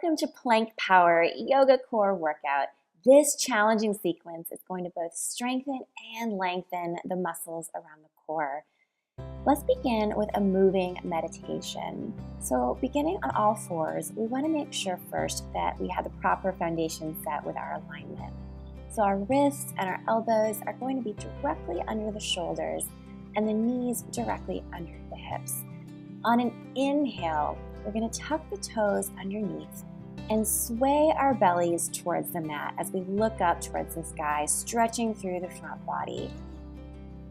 Welcome to Plank Power Yoga Core Workout. This challenging sequence is going to both strengthen and lengthen the muscles around the core. Let's begin with a moving meditation. So beginning on all fours, we want to make sure first that we have the proper foundation set with our alignment. So our wrists and our elbows are going to be directly under the shoulders and the knees directly under the hips. On an inhale, we're going to tuck the toes underneath and sway our bellies towards the mat as we look up towards the sky, stretching through the front body.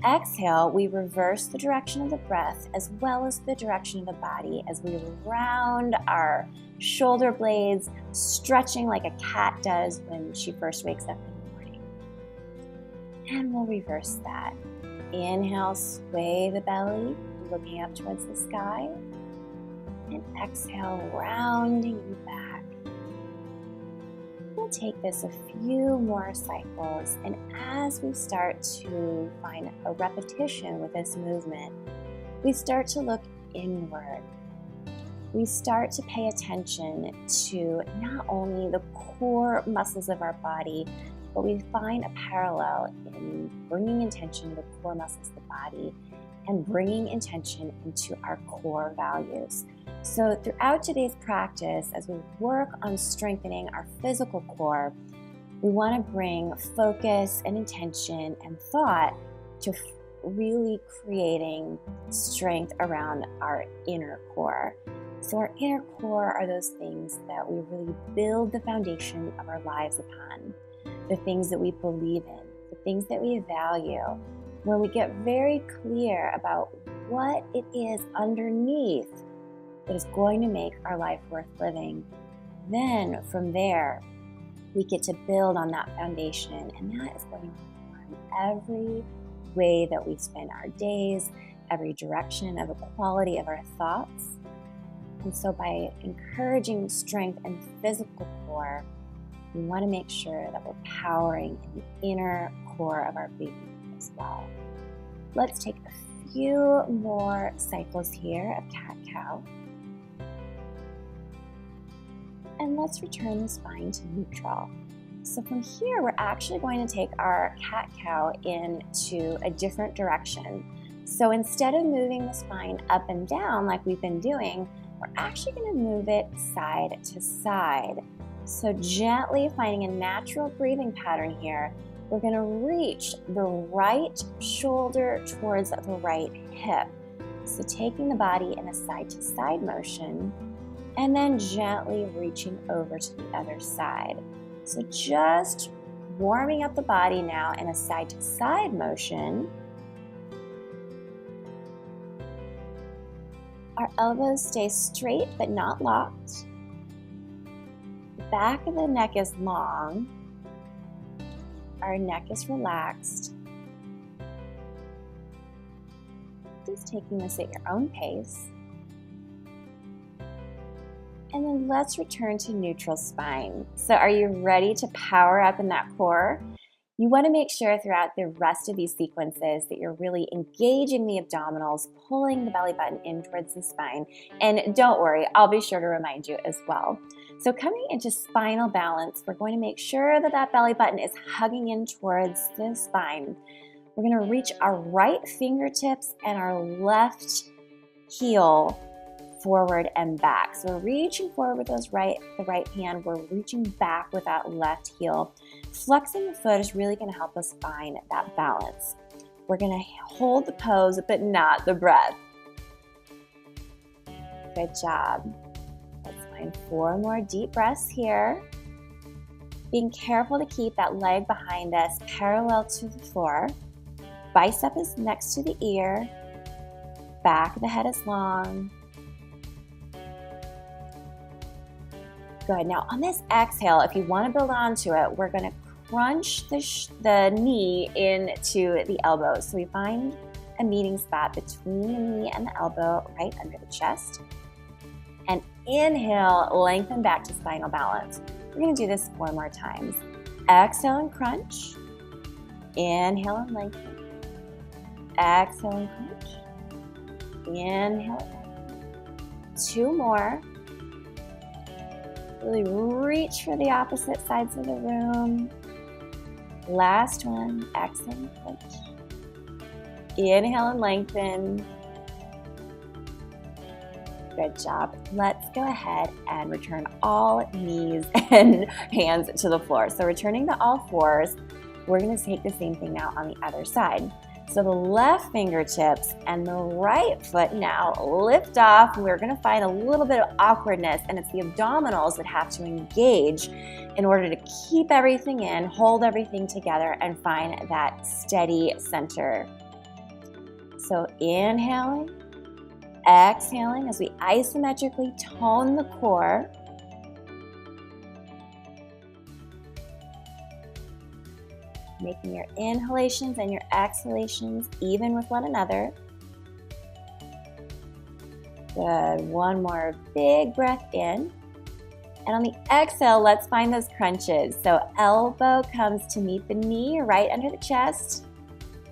Exhale, we reverse the direction of the breath as well as the direction of the body as we round our shoulder blades, stretching like a cat does when she first wakes up in the morning. And we'll reverse that. Inhale, sway the belly, looking up towards the sky. And exhale, rounding you back. We'll take this a few more cycles, and as we start to find a repetition with this movement, we start to look inward. We start to pay attention to not only the core muscles of our body, but we find a parallel in bringing intention to the core muscles of the body and bringing intention into our core values. So throughout today's practice, as we work on strengthening our physical core, we want to bring focus and intention and thought to really creating strength around our inner core. So our inner core are those things that we really build the foundation of our lives upon, the things that we believe in, the things that we value. When we get very clear about what it is underneath that is going to make our life worth living, then from there, we get to build on that foundation, and that is going to inform every way that we spend our days, every direction of the quality of our thoughts. And so by encouraging strength in the physical core, we want to make sure that we're powering in the inner core of our being as well. Let's take a few more cycles here of cat-cow. And let's return the spine to neutral. So from here, we're actually going to take our cat-cow into a different direction. So instead of moving the spine up and down like we've been doing, we're actually going to move it side to side. So gently finding a natural breathing pattern here, we're going to reach the right shoulder towards the right hip. So taking the body in a side-to-side motion, and then gently reaching over to the other side. So just warming up the body now in a side-to-side motion. Our elbows stay straight but not locked. The back of the neck is long. Our neck is relaxed. Just taking this at your own pace. And then let's return to neutral spine. So are you ready to power up in that core? You want to make sure throughout the rest of these sequences that you're really engaging the abdominals, pulling the belly button in towards the spine. And don't worry, I'll be sure to remind you as well. So coming into spinal balance, we're going to make sure that that belly button is hugging in towards the spine. We're going to reach our right fingertips and our left heel forward and back. So we're reaching forward with the right hand. We're reaching back with that left heel. Flexing the foot is really going to help us find that balance. We're going to hold the pose, but not the breath. Good job. Let's find 4 more deep breaths here. Being careful to keep that leg behind us parallel to the floor. Bicep is next to the ear. Back of the head is long. Good. Now on this exhale, if you want to build onto it, we're going to crunch the knee into the elbow. So we find a meeting spot between the knee and the elbow right under the chest. And inhale, lengthen back to spinal balance. We're going to do this 4 more times. Exhale and crunch. Inhale and lengthen. Exhale and crunch. Inhale and lengthen. 2 more. Really reach for the opposite sides of the room. Last one, exhale and clench. Inhale and lengthen. Good job. Let's go ahead and return all knees and hands to the floor. So returning to all fours, we're going to take the same thing now on the other side. So the left fingertips and the right foot now lift off. We're going to find a little bit of awkwardness, and it's the abdominals that have to engage in order to keep everything in, hold everything together, and find that steady center. So inhaling, exhaling as we isometrically tone the core. Making your inhalations and your exhalations even with one another. Good. One more big breath in. And on the exhale, let's find those crunches. So elbow comes to meet the knee right under the chest.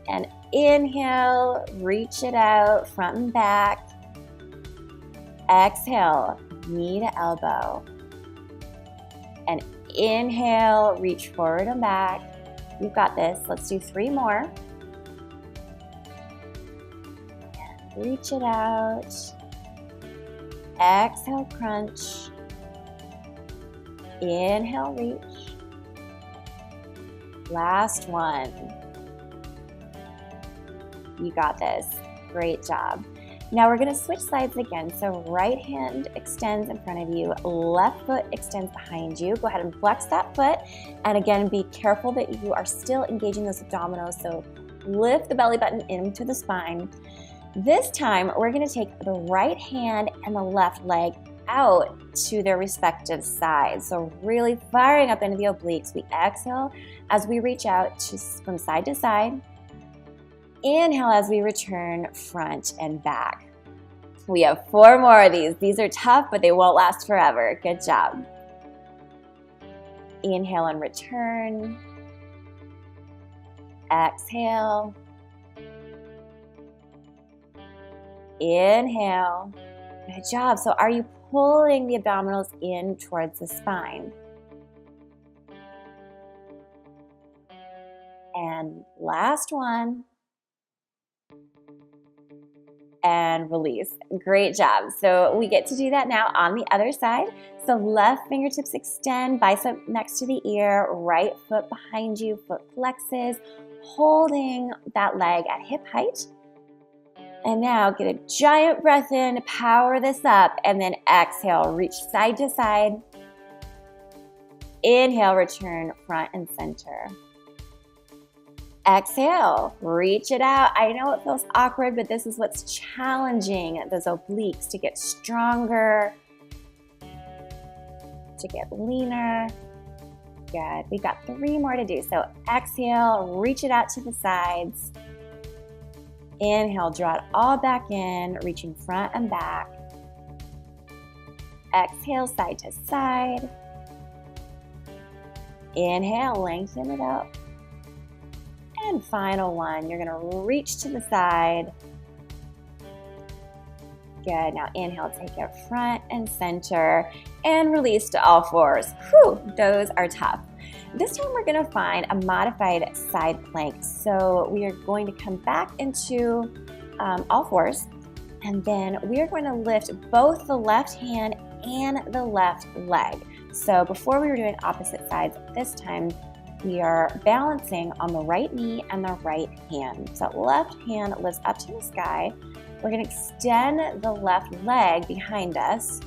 And inhale, reach it out front and back. Exhale, knee to elbow. And inhale, reach forward and back. You've got this. Let's do 3 more. And reach it out. Exhale, crunch. Inhale, reach. Last one. You got this. Great job. Now we're going to switch sides again. So right hand extends in front of you, left foot extends behind you. Go ahead and flex that foot. And again, be careful that you are still engaging those abdominals. So lift the belly button into the spine. This time, we're going to take the right hand and the left leg out to their respective sides. So really firing up into the obliques. We exhale as we reach out from side to side. Inhale as we return front and back. We have 4 more of these. These are tough, but they won't last forever. Good job. Inhale and return. Exhale. Inhale. Good job. So are you pulling the abdominals in towards the spine? And last one. And release. Great job. So we get to do that now on the other side. So left fingertips extend, bicep next to the ear, right foot behind you, foot flexes, holding that leg at hip height. And now get a giant breath in, power this up, and then exhale, reach side to side. Inhale, return front and center. Exhale, reach it out. I know it feels awkward, but this is what's challenging those obliques to get stronger, to get leaner. Good. We got 3 more to do. So exhale, reach it out to the sides. Inhale, draw it all back in, reaching front and back. Exhale, side to side. Inhale, lengthen it up. And final one, you're going to reach to the side. Good. Now inhale, take it front and center, and release to all 4s. Whew, those are tough. This time we're going to find a modified side plank. So we are going to come back into all 4s, and then we are going to lift both the left hand and the left leg. So before we were doing opposite sides, this time we are balancing on the right knee and the right hand. So left hand lifts up to the sky. We're going to extend the left leg behind us.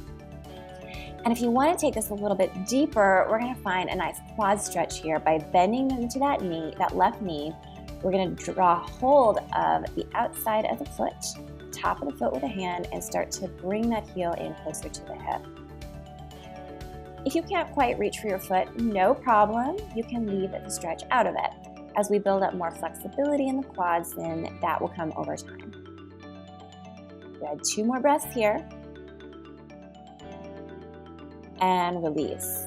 And if you want to take this a little bit deeper, we're going to find a nice quad stretch here by bending into that knee, that left knee. We're going to draw hold of the outside of the foot, top of the foot with a hand, and start to bring that heel in closer to the hip. If you can't quite reach for your foot, no problem. You can leave the stretch out of it. As we build up more flexibility in the quads, then that will come over time. Good. 2 more breaths here. And release.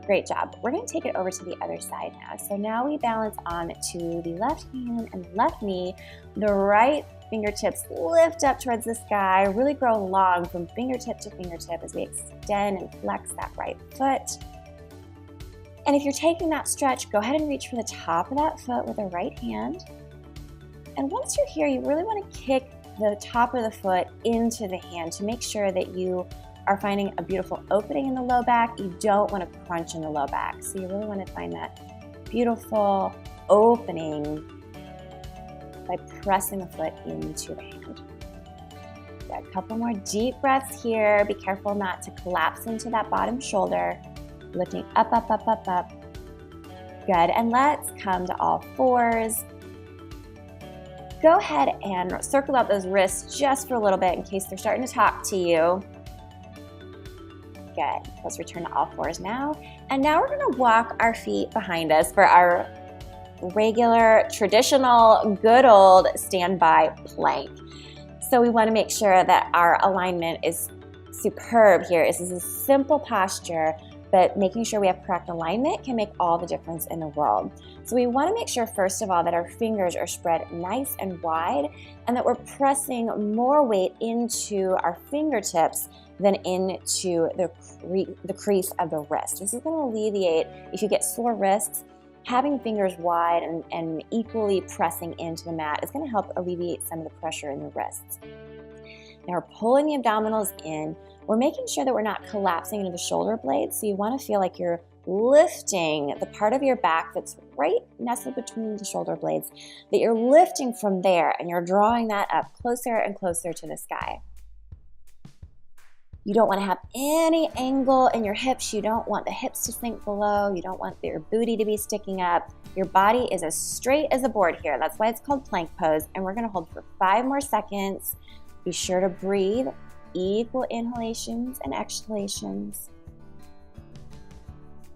Great job. We're going to take it over to the other side now. So now we balance on to the left hand and left knee. The right Fingertips lift up towards the sky, really grow long from fingertip to fingertip as we extend and flex that right foot. And if you're taking that stretch, go ahead and reach for the top of that foot with the right hand. And once you're here, you really want to kick the top of the foot into the hand to make sure that you are finding a beautiful opening in the low back. You don't want to crunch in the low back. So you really want to find that beautiful opening by pressing the foot into the hand. Got a couple more deep breaths here. Be careful not to collapse into that bottom shoulder. Lifting up, up, up, up, up. Good, and let's come to all fours. Go ahead and circle out those wrists just for a little bit in case they're starting to talk to you. Good, let's return to all fours now. And now we're gonna walk our feet behind us for our regular, traditional, good old standby plank. So we wanna make sure that our alignment is superb here. This is a simple posture, but making sure we have correct alignment can make all the difference in the world. So we want to make sure, first of all, that our fingers are spread nice and wide and that we're pressing more weight into our fingertips than into the crease of the wrist. This is going to alleviate, if you get sore wrists, having fingers wide and equally pressing into the mat is going to help alleviate some of the pressure in the wrists. Now we're pulling the abdominals in. We're making sure that we're not collapsing into the shoulder blades, so you want to feel like you're lifting the part of your back that's right nestled between the shoulder blades, that you're lifting from there and you're drawing that up closer and closer to the sky. You don't want to have any angle in your hips. You don't want the hips to sink below. You don't want your booty to be sticking up. Your body is as straight as a board here. That's why it's called plank pose, and we're going to hold for 5 more seconds. Be sure to breathe. Equal inhalations and exhalations.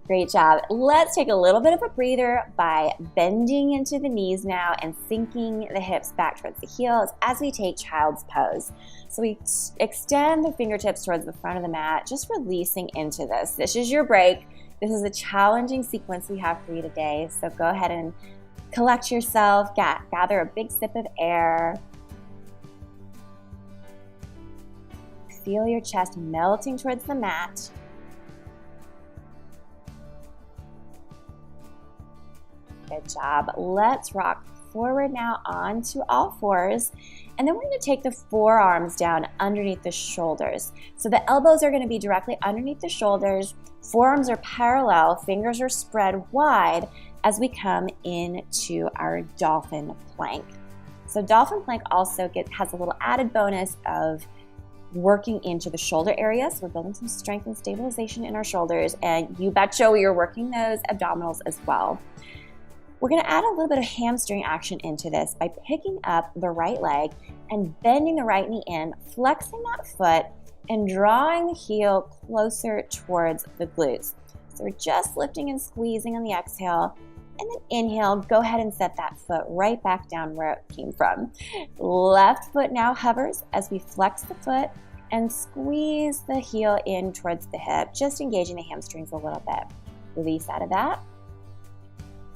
Great job. Let's take a little bit of a breather by bending into the knees now and sinking the hips back towards the heels as we take child's pose. So we extend the fingertips towards the front of the mat, just releasing into this. This is your break. This is a challenging sequence we have for you today. So go ahead and collect yourself, gather a big sip of air. Feel your chest melting towards the mat. Good job. Let's rock forward now onto all fours. And then we're going to take the forearms down underneath the shoulders. So the elbows are going to be directly underneath the shoulders. Forearms are parallel. Fingers are spread wide as we come into our dolphin plank. So dolphin plank also has a little added bonus of working into the shoulder area. So we're building some strength and stabilization in our shoulders, and you betcha we are working those abdominals as well. We're gonna add a little bit of hamstring action into this by picking up the right leg and bending the right knee in, flexing that foot, and drawing the heel closer towards the glutes. So we're just lifting and squeezing on the exhale, and then inhale, go ahead and set that foot right back down where it came from. Left foot now hovers as we flex the foot and squeeze the heel in towards the hip, just engaging the hamstrings a little bit. Release out of that.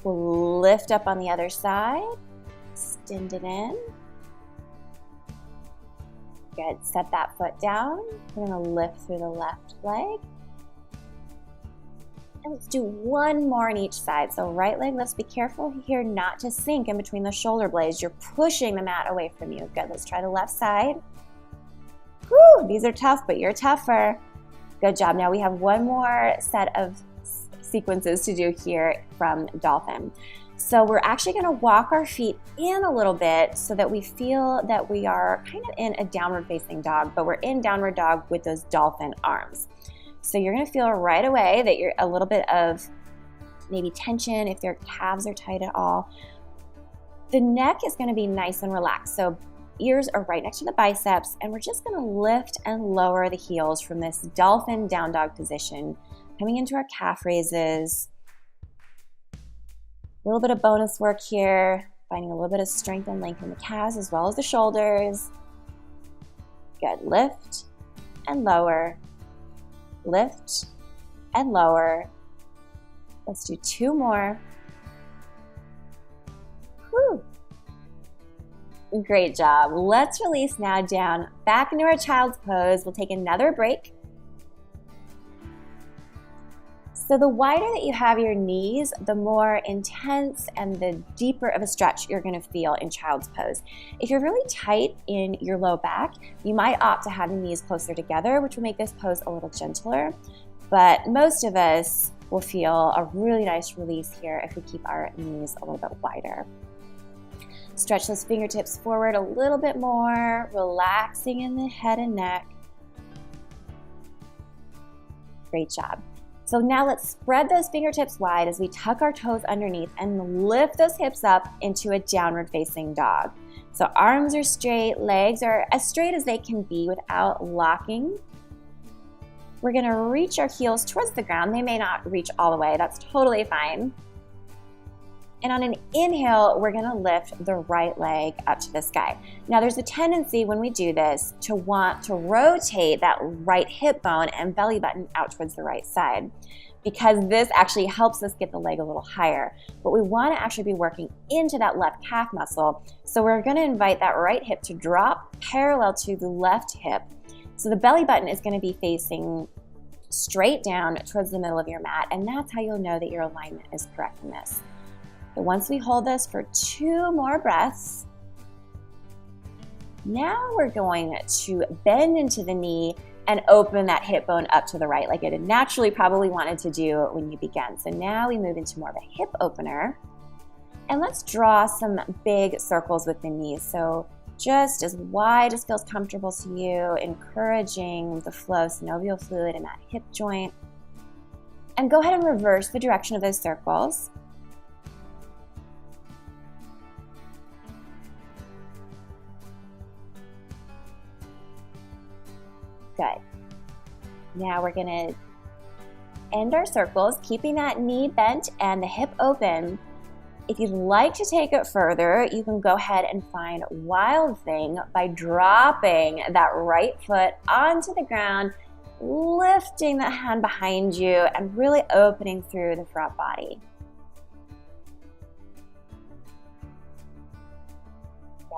We'll lift up on the other side, extend it in. Good, set that foot down. We're gonna lift through the left leg. And let's do one more on each side. So right leg lifts. Be careful here not to sink in between the shoulder blades. You're pushing the mat away from you. Good, let's try the left side. Whew, these are tough, but you're tougher. Good job. Now we have one more set of sequences to do here from dolphin. So we're actually gonna walk our feet in a little bit so that we feel that we are kind of in a downward facing dog, but we're in downward dog with those dolphin arms. So you're gonna feel right away that you're a little bit of maybe tension if your calves are tight at all. The neck is gonna be nice and relaxed. So ears are right next to the biceps, and we're just gonna lift and lower the heels from this dolphin down dog position, coming into our calf raises. A little bit of bonus work here, finding a little bit of strength and length in the calves as well as the shoulders. Good, lift and lower. Lift and lower. Let's do 2 more. Whew. Great job. Let's release now down back into our child's pose. We'll take another break. So the wider that you have your knees, the more intense and the deeper of a stretch you're going to feel in child's pose. If you're really tight in your low back, you might opt to have your knees closer together, which will make this pose a little gentler. But most of us will feel a really nice release here if we keep our knees a little bit wider. Stretch those fingertips forward a little bit more, relaxing in the head and neck. Great job. So now let's spread those fingertips wide as we tuck our toes underneath and lift those hips up into a downward facing dog. So arms are straight, legs are as straight as they can be without locking. We're gonna reach our heels towards the ground. They may not reach all the way, that's totally fine. And on an inhale, we're gonna lift the right leg up to the sky. Now there's a tendency when we do this to want to rotate that right hip bone and belly button out towards the right side, because this actually helps us get the leg a little higher. But we wanna actually be working into that left calf muscle. So we're gonna invite that right hip to drop parallel to the left hip. So the belly button is gonna be facing straight down towards the middle of your mat, and that's how you'll know that your alignment is correct in this. So once we hold this for 2 more breaths, now we're going to bend into the knee and open that hip bone up to the right, like it naturally probably wanted to do when you began. So now we move into more of a hip opener. And let's draw some big circles with the knees. So just as wide as feels comfortable to you, encouraging the flow of synovial fluid in that hip joint. And go ahead and reverse the direction of those circles. Good. Now we're gonna end our circles, keeping that knee bent and the hip open. If you'd like to take it further, you can go ahead and find Wild Thing by dropping that right foot onto the ground, lifting the hand behind you and really opening through the front body.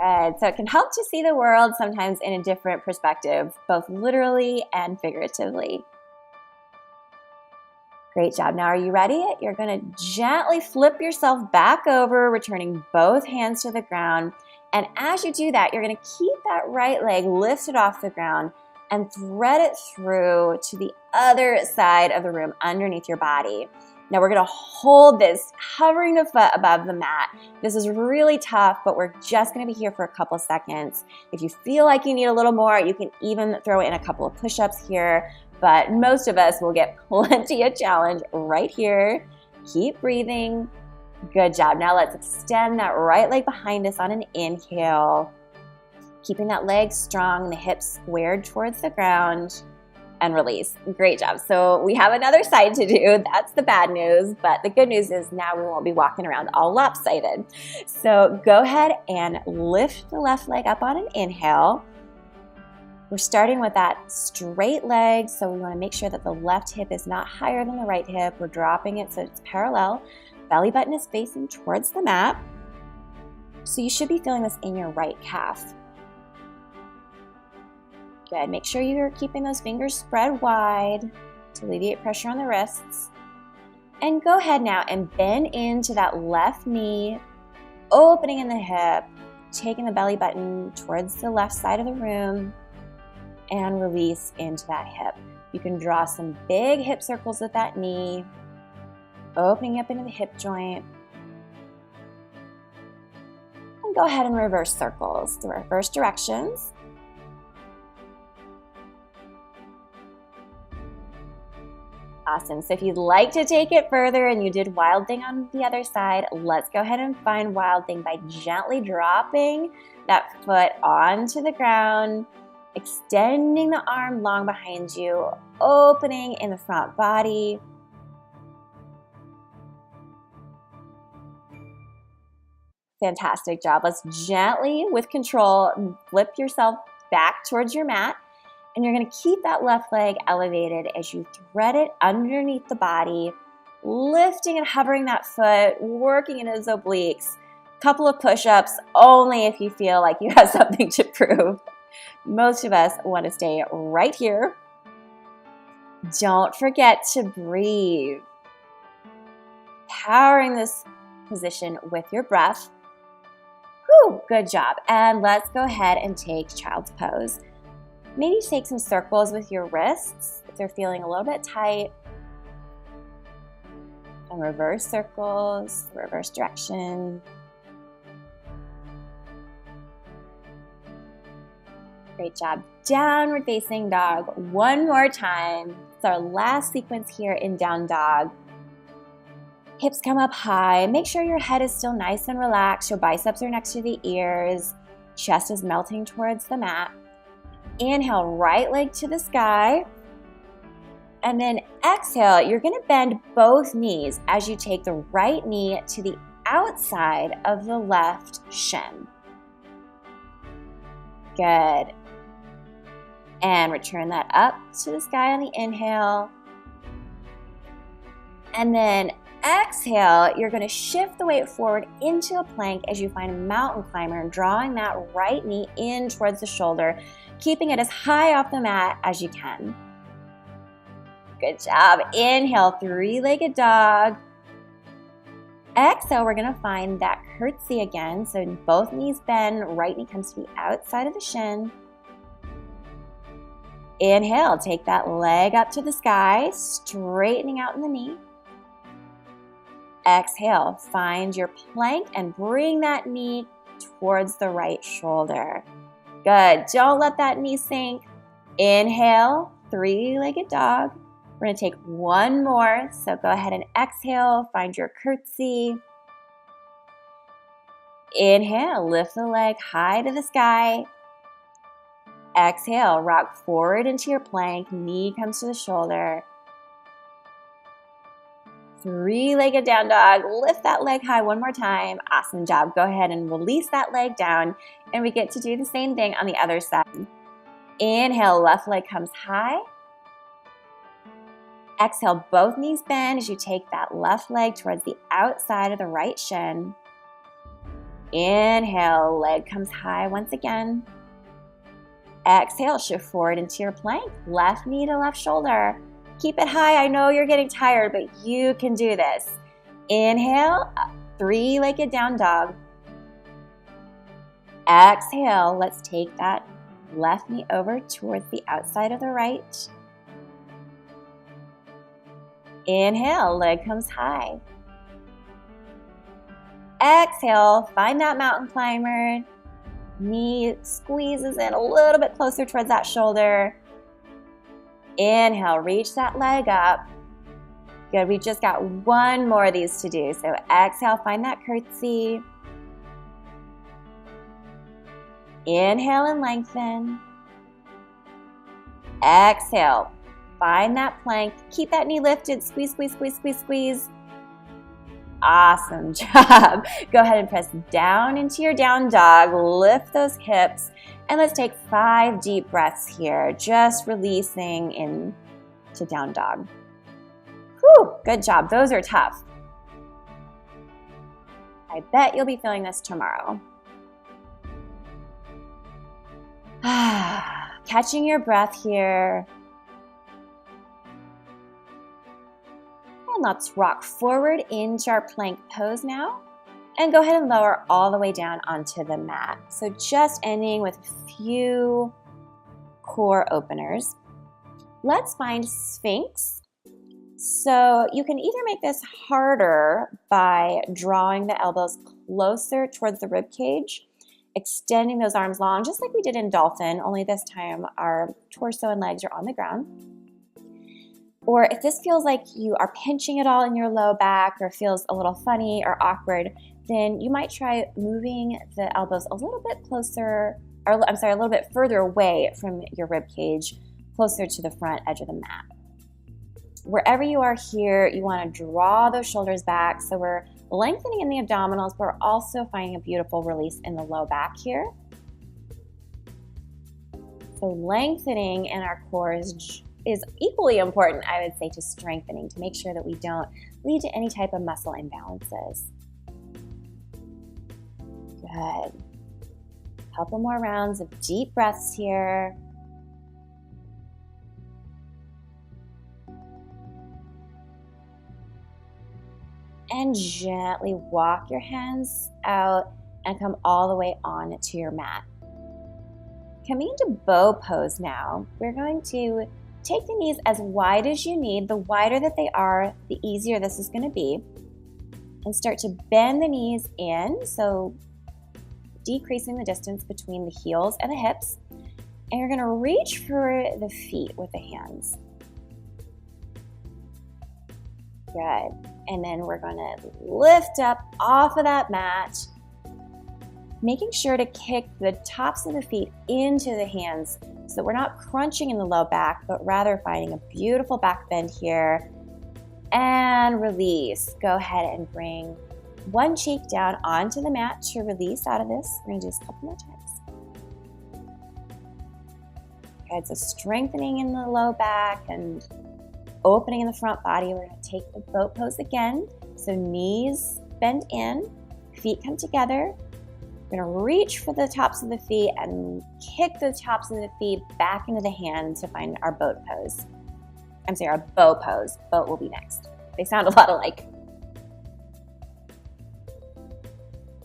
Good. So it can help to see the world sometimes in a different perspective, both literally and figuratively. Great job. Now are you ready? You're going to gently flip yourself back over, returning both hands to the ground. And as you do that, you're going to keep that right leg lifted off the ground and thread it through to the other side of the room underneath your body. Now we're gonna hold this, hovering the foot above the mat. This is really tough, but we're just gonna be here for a couple seconds. If you feel like you need a little more, you can even throw in a couple of push-ups here, but most of us will get plenty of challenge right here. Keep breathing. Good job. Now let's extend that right leg behind us on an inhale, keeping that leg strong, the hips squared towards the ground. And release. Great job. So we have another side to do. That's the bad news, but the good news is now we won't be walking around all lopsided. So go ahead and lift the left leg up on an inhale. We're starting with that straight leg, so we want to make sure that the left hip is not higher than the right hip. We're dropping it so it's parallel. Belly button is facing towards the mat. So you should be feeling this in your right calf. Good. Make sure you're keeping those fingers spread wide to alleviate pressure on the wrists. And go ahead now and bend into that left knee, opening in the hip, taking the belly button towards the left side of the room, and release into that hip. You can draw some big hip circles with that knee, opening up into the hip joint. And go ahead and reverse circles, the reverse directions. Awesome. So if you'd like to take it further and you did Wild Thing on the other side, let's go ahead and find Wild Thing by gently dropping that foot onto the ground, extending the arm long behind you, opening in the front body. Fantastic job. Let's gently, with control, flip yourself back towards your mat. And you're going to keep that left leg elevated as you thread it underneath the body, lifting and hovering that foot, working in those obliques, Couple of push-ups, only if you feel like you have something to prove. Most of us want to stay right here. Don't forget to breathe. Powering this position with your breath. Whew, good job. And let's go ahead and take child's pose. Maybe take some circles with your wrists if they're feeling a little bit tight. And reverse circles, reverse direction. Great job. Downward facing dog. One more time. It's our last sequence here in down dog. Hips come up high. Make sure your head is still nice and relaxed. Your biceps are next to the ears. Chest is melting towards the mat. Inhale, right leg to the sky. And then exhale, you're going to bend both knees as you take the right knee to the outside of the left shin. Good. And return that up to the sky on the inhale. And then exhale, you're going to shift the weight forward into a plank as you find a mountain climber, drawing that right knee in towards the shoulder, keeping it as high off the mat as you can. Good job. Inhale, three-legged dog. Exhale, we're going to find that curtsy again. So both knees bend, right knee comes to the outside of the shin. Inhale, take that leg up to the sky, straightening out in the knee. Exhale, find your plank and bring that knee towards the right shoulder. Good. Don't let that knee sink. Inhale, three-legged dog. We're going to take one more. So go ahead and exhale, find your curtsy. Inhale, lift the leg high to the sky. Exhale, rock forward into your plank. Knee comes to the shoulder. Three-legged down dog. Lift that leg high one more time. Awesome job. Go ahead and release that leg down. And we get to do the same thing on the other side. Inhale, left leg comes high. Exhale, both knees bend as you take that left leg towards the outside of the right shin. Inhale, leg comes high once again. Exhale, shift forward into your plank. Left knee to left shoulder. Keep it high. I know you're getting tired, but you can do this. Inhale, three-legged down dog. Exhale, let's take that left knee over towards the outside of the right. Inhale, leg comes high. Exhale, find that mountain climber. Knee squeezes in a little bit closer towards that shoulder. Inhale, reach that leg up. Good, we've just got one more of these to do. So exhale, find that curtsy. Inhale and lengthen. Exhale, find that plank. Keep that knee lifted. Squeeze, squeeze, squeeze, squeeze, squeeze. Awesome job. Go ahead and press down into your down dog. Lift those hips. And let's take 5 deep breaths here, just releasing into down dog. Whew, good job. Those are tough. I bet you'll be feeling this tomorrow. Catching your breath here. And let's rock forward into our plank pose now. And go ahead and lower all the way down onto the mat. So just ending with a few core openers. Let's find Sphinx. So you can either make this harder by drawing the elbows closer towards the rib cage, extending those arms long, just like we did in Dolphin, only this time our torso and legs are on the ground. Or if this feels like you are pinching it all in your low back or feels a little funny or awkward, then you might try moving the elbows a little bit closer, or a little bit further away from your rib cage, closer to the front edge of the mat. Wherever you are here, you want to draw those shoulders back. So we're lengthening in the abdominals, but we're also finding a beautiful release in the low back here. So lengthening in our core is equally important, I would say, to strengthening, to make sure that we don't lead to any type of muscle imbalances. Good. Couple more rounds of deep breaths here. And gently walk your hands out and come all the way on to your mat. Coming into bow pose now, we're going to take the knees as wide as you need. The wider that they are, the easier this is going to be. And start to bend the knees in, so decreasing the distance between the heels and the hips. And you're going to reach for the feet with the hands. Good. And then we're going to lift up off of that mat, making sure to kick the tops of the feet into the hands so that we're not crunching in the low back, but rather finding a beautiful back bend here. And release. Go ahead and bring one cheek down onto the mat to release out of this. We're going to do this a couple more times. Good. So strengthening in the low back and opening in the front body. We're going to take the boat pose again. So knees bend in, feet come together. We're going to reach for the tops of the feet and kick the tops of the feet back into the hands to find our boat pose. I'm sorry, our bow pose. Boat will be next. They sound a lot alike.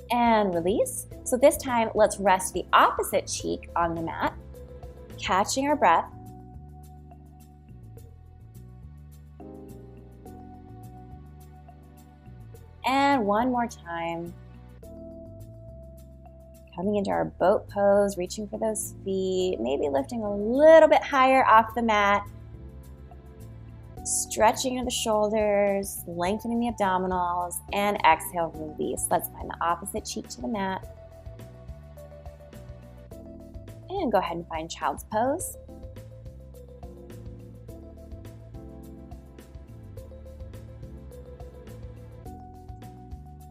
And release. So this time, let's rest the opposite cheek on the mat, catching our breath. And one more time. Coming into our boat pose, reaching for those feet, maybe lifting a little bit higher off the mat. Stretching into the shoulders, lengthening the abdominals, and exhale, release. Let's find the opposite cheek to the mat. And go ahead and find child's pose.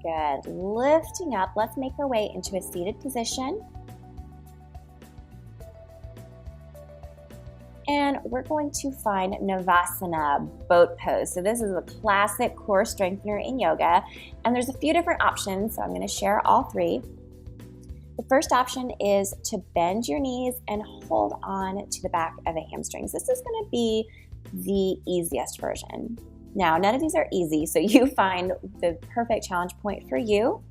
Good. Lifting up, let's make our way into a seated position. And we're going to find Navasana, boat pose. So this is a classic core strengthener in yoga. And there's a few different options, so I'm going to share all three. The first option is to bend your knees and hold on to the back of the hamstrings. This is going to be the easiest version. Now, none of these are easy, so you find the perfect challenge point for you.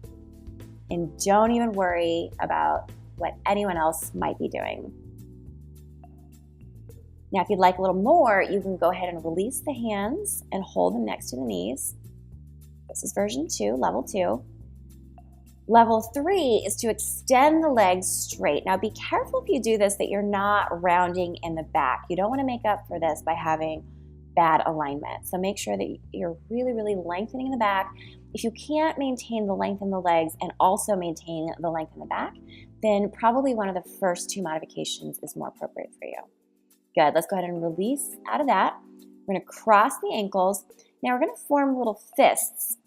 And don't even worry about what anyone else might be doing. Now, if you'd like a little more, you can go ahead and release the hands and hold them next to the knees. This is version 2, level 2. Level 3 is to extend the legs straight. Now, be careful if you do this that you're not rounding in the back. You don't want to make up for this by having bad alignment. So make sure that you're really, really lengthening in the back. If you can't maintain the length in the legs and also maintain the length in the back, then probably one of the first 2 modifications is more appropriate for you. Good. Let's go ahead and release out of that. We're going to cross the ankles. Now we're going to form little fists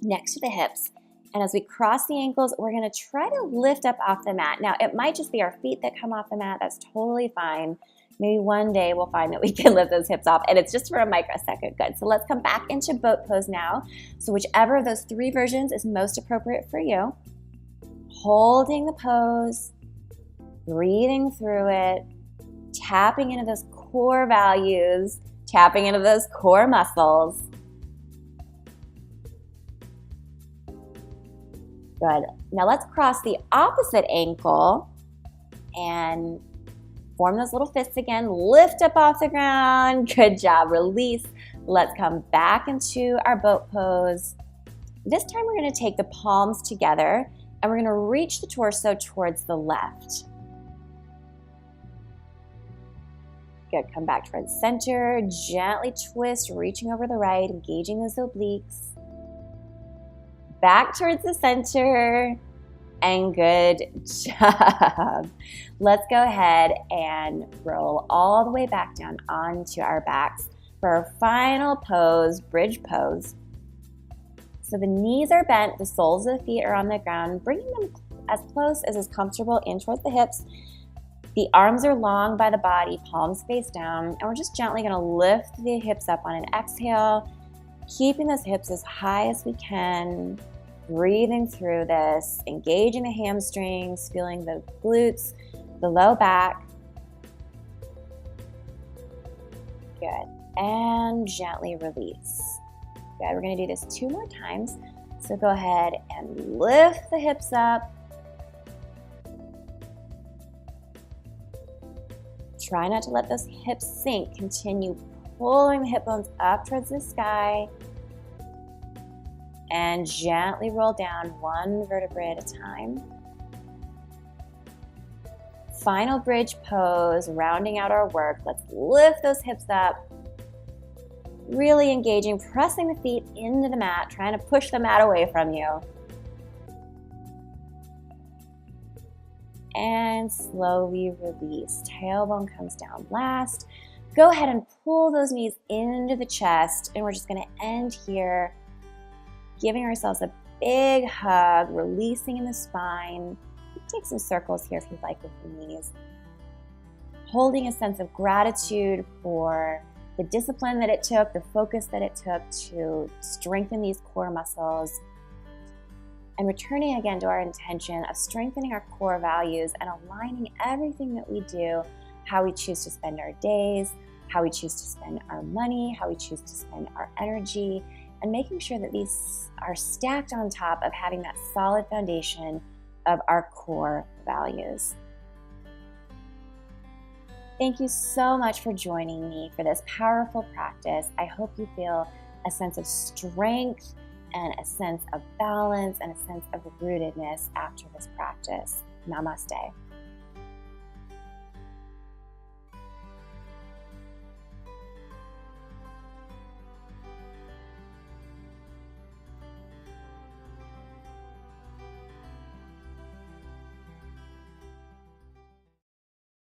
next to the hips. And as we cross the ankles, we're going to try to lift up off the mat. Now, it might just be our feet that come off the mat. That's totally fine. Maybe one day we'll find that we can lift those hips off, and it's just for a microsecond. Good. So let's come back into boat pose now. So whichever of those 3 versions is most appropriate for you. Holding the pose, breathing through it, tapping into those core values, tapping into those core muscles. Good. Now let's cross the opposite ankle and form those little fists again. Lift up off the ground. Good job. Release. Let's come back into our boat pose. This time we're going to take the palms together and we're going to reach the torso towards the left. Good. Come back towards center. Gently twist, reaching over the right, engaging those obliques. Back towards the center, and good job. Let's go ahead and roll all the way back down onto our backs for our final pose, bridge pose. So the knees are bent, the soles of the feet are on the ground, bringing them as close as is comfortable in towards the hips. The arms are long by the body, palms face down, and we're just gently going to lift the hips up on an exhale, keeping those hips as high as we can. Breathing through this, engaging the hamstrings, feeling the glutes, the low back. Good. And gently release. Good. We're going to do this 2 more times. So go ahead and lift the hips up. Try not to let those hips sink. Continue pulling the hip bones up towards the sky. And gently roll down 1 vertebrae at a time. Final bridge pose, rounding out our work. Let's lift those hips up. Really engaging, pressing the feet into the mat, trying to push the mat away from you. And slowly release. Tailbone comes down last. Go ahead and pull those knees into the chest, and we're just going to end here, giving ourselves a big hug, releasing in the spine. Take some circles here if you'd like with the knees. Holding a sense of gratitude for the discipline that it took, the focus that it took to strengthen these core muscles. And returning again to our intention of strengthening our core values and aligning everything that we do, how we choose to spend our days, how we choose to spend our money, how we choose to spend our energy, and making sure that these are stacked on top of having that solid foundation of our core values. Thank you so much for joining me for this powerful practice. I hope you feel a sense of strength and a sense of balance and a sense of rootedness after this practice. Namaste.